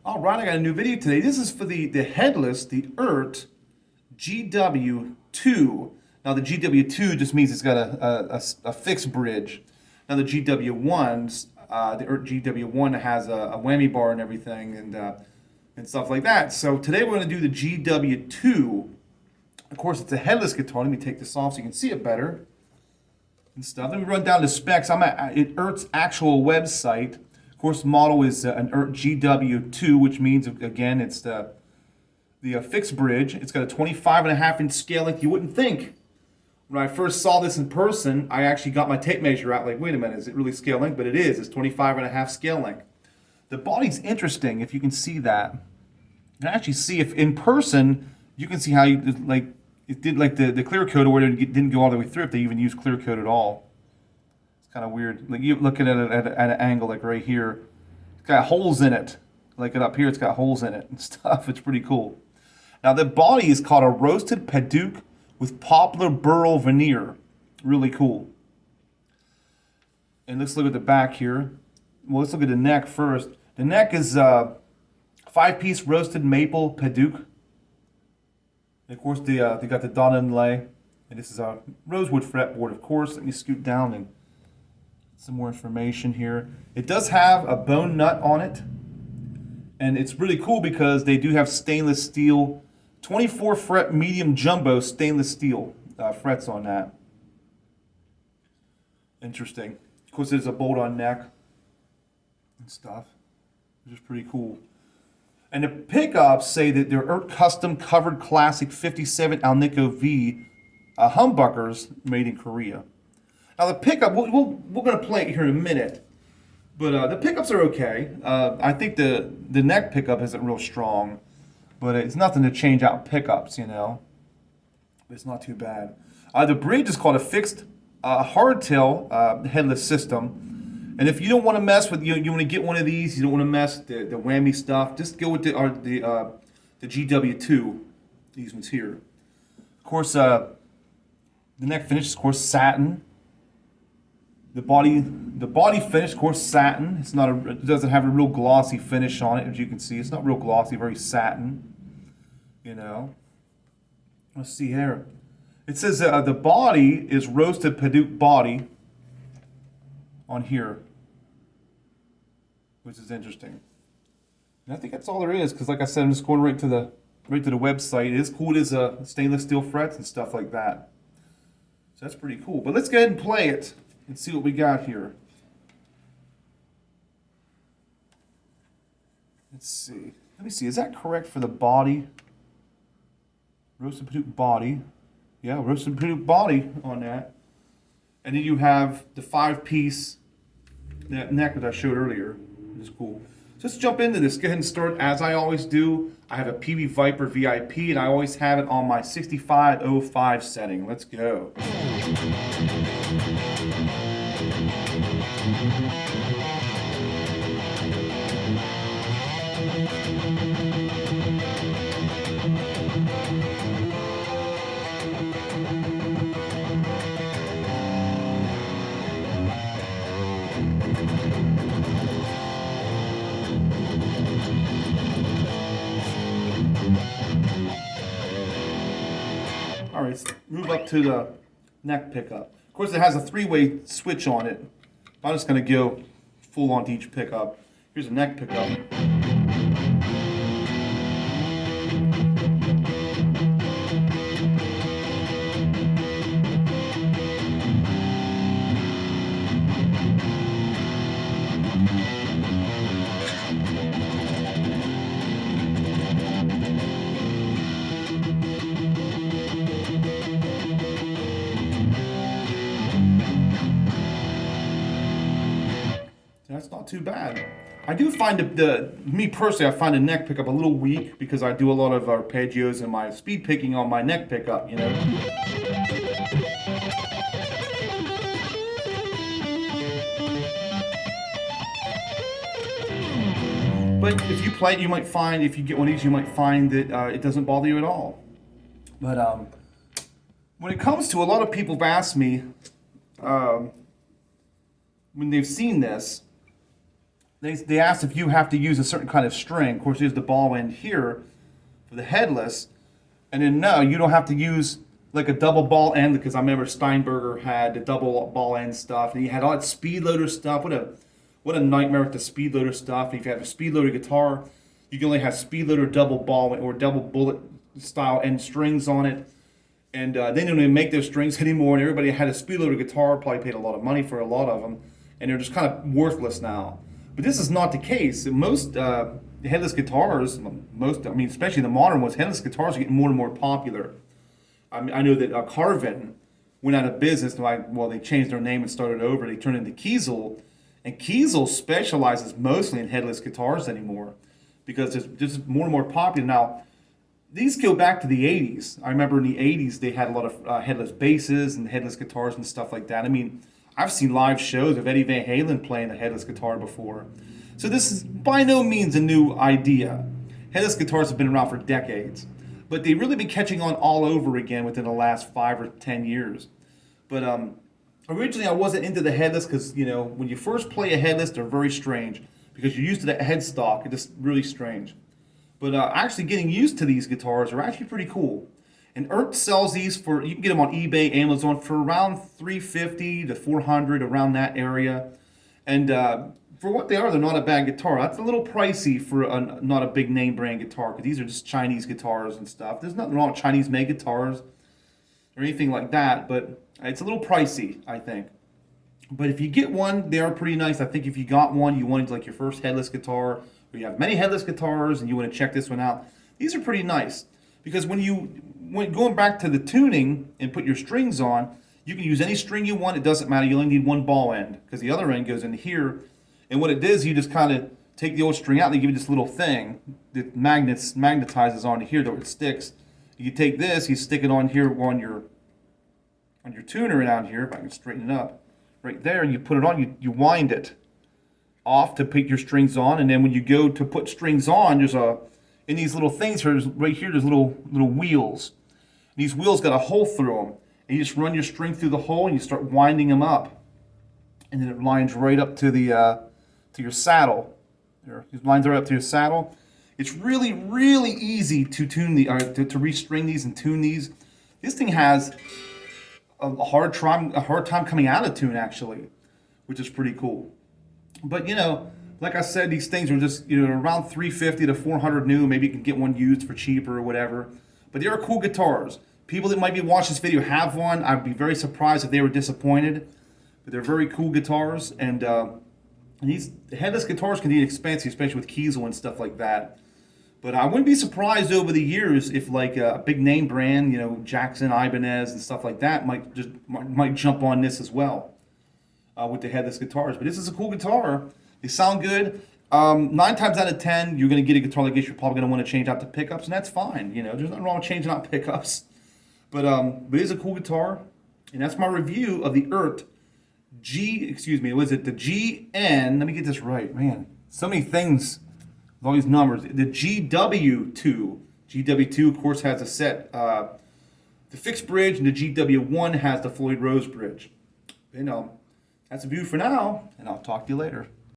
All right, I got a new video today. This is for the Headless, the Eart GW-2. Now the GW-2 just means it's got a fixed bridge. Now the GW-1s, the Eart GW-1 has a whammy bar and everything and stuff like that. So today we're going to do the GW-2. Of course, it's a headless guitar. Let me take this off so you can see it better and stuff. Let me run down the specs. I'm at Eart's actual website. Of course, the model is an Eart GW-2, which means, again, it's the fixed bridge. It's got a 25.5-inch scale length. You wouldn't think. When I first saw this in person, I actually got my tape measure out, like, wait a minute, is it really scale length? But it is. It's 25.5 scale length. The body's interesting, if you can see that. You can actually see if in person, you can see how you, like, it did like the clear coat, or it didn't go all the way through if they even used clear coat at all. Kind of weird. Like, you're looking at it at an angle, like right here. It's got holes in it. Like it up here, it's got holes in it and stuff. It's pretty cool. Now the body is called a roasted Padauk with poplar burl veneer. Really cool. And let's look at the back here. Well, let's look at the neck first. The neck is 5-piece roasted maple Padauk. And of course, they got the dot inlay. And this is a rosewood fretboard, of course. Let me scoot down and some more information here. It does have a bone nut on it, and it's really cool because they do have stainless steel, 24 fret medium jumbo stainless steel frets on that. Interesting. Of course, there's a bolt-on neck and stuff, which is pretty cool. And the pickups say that they're Eart custom covered classic 57 Alnico V humbuckers made in Korea. Now the pickup, we're going to play it here in a minute, but the pickups are okay. I think the neck pickup isn't real strong, but it's nothing to change out pickups, you know. It's not too bad. The bridge is called a fixed hardtail headless system, and if you don't want to mess with, you want to get one of these, you don't want to mess the whammy stuff, just go with the GW-2, these ones here. Of course, the neck finish is, of course, satin. The body finish, of course, satin. It doesn't have a real glossy finish on it, as you can see. It's not real glossy, very satin. You know. Let's see here. It says the body is roasted Padauk body on here, which is interesting. And I think that's all there is, because like I said, I'm just going right to the website. It is cool. It is stainless steel frets and stuff like that. So that's pretty cool. But let's go ahead and play it and see what we got here. Let's see. Let me see. Is that correct for the body? Roasted Padauk body. Yeah, roasted Padauk body on that. And then you have the 5-piece neck that I showed earlier. Which is cool. So let's jump into this. Go ahead and start as I always do. I have a PB Viper VIP, and I always have it on my 6505 setting. Let's go. All right, let's move up to the neck pickup. Of course, it has a 3-way switch on it. I'm just going to go full on to each pickup. Here's a neck pickup. That's not too bad. I do find me personally, I find the neck pickup a little weak because I do a lot of arpeggios and my speed picking on my neck pickup, you know. But if you play it, you might find, if you get one of these, you might find that it doesn't bother you at all. But when it comes to, a lot of people have asked me when they've seen this, they asked if you have to use a certain kind of string. Of course, there's the ball end here for the headless, and then no, you don't have to use like a double ball end, because I remember Steinberger had the double ball end stuff, and he had all that speed loader stuff. What a nightmare with the speed loader stuff. If you have a speed loader guitar, you can only have speed loader double ball or double bullet style end strings on it. And they don't even make those strings anymore, and everybody had a speed loader guitar, probably paid a lot of money for a lot of them, and they're just kind of worthless now. But this is not the case. Most headless guitars, especially the modern ones, headless guitars are getting more and more popular. I know that Carvin went out of business. They changed their name and started over. They turned into Kiesel, and Kiesel specializes mostly in headless guitars anymore because it's just more and more popular now. These go back to the 80s. I remember in the 80s they had a lot of headless basses and headless guitars and stuff like that. I mean, I've seen live shows of Eddie Van Halen playing a headless guitar before. So this is by no means a new idea. Headless guitars have been around for decades, but they've really been catching on all over again within the last 5 or 10 years. But originally I wasn't into the headless because, when you first play a headless, they're very strange because you're used to that headstock. It's just really strange. But actually getting used to these guitars are actually pretty cool. And Eart sells these you can get them on eBay, Amazon for around $350 to $400, around that area. And for what they are, they're not a bad guitar. That's a little pricey for not a big name brand guitar, because these are just Chinese guitars and stuff. There's nothing wrong with Chinese made guitars or anything like that, but it's a little pricey, I think. But if you get one, they are pretty nice. I think if you got one, you wanted like your first headless guitar, or you have many headless guitars and you want to check this one out, these are pretty nice. Because when going back to the tuning and put your strings on, you can use any string you want. It doesn't matter. You only need one ball end because the other end goes in here. And what it does, you just kind of take the old string out and they give you this little thing that magnetizes onto here so it sticks. You take this, you stick it on here on your tuner down here, if I can straighten it up, right there, and you put it on, you wind it off to put your strings on, and then when you go to put strings on, in these little things here, right here, there's little wheels. And these wheels got a hole through them, and you just run your string through the hole and you start winding them up, and then it lines right up to to your saddle. There, it lines right up to your saddle. It's really, really easy to tune to restring these and tune these. This thing has a hard time coming out of tune actually, which is pretty cool. But like I said, these things are just around $350 to $400 new. Maybe you can get one used for cheaper or whatever. But they are cool guitars. People that might be watching this video have one. I'd be very surprised if they were disappointed. But they're very cool guitars, and these headless guitars can be expensive, especially with Kiesel and stuff like that. But I wouldn't be surprised over the years if like a big name brand, Jackson, Ibanez, and stuff like that might jump on this as well with the headless guitars. But this is a cool guitar. They sound good. 9 times out of 10, you're going to get a guitar like this. You're probably going to want to change out the pickups, and that's fine. There's nothing wrong with changing out pickups. But it is a cool guitar, and that's my review of the Eart the GN? Let me get this right, man. So many things with all these numbers. The GW-2. GW-2, of course, has a set, the fixed bridge, and the GW-1 has the Floyd Rose bridge. That's a view for now, and I'll talk to you later.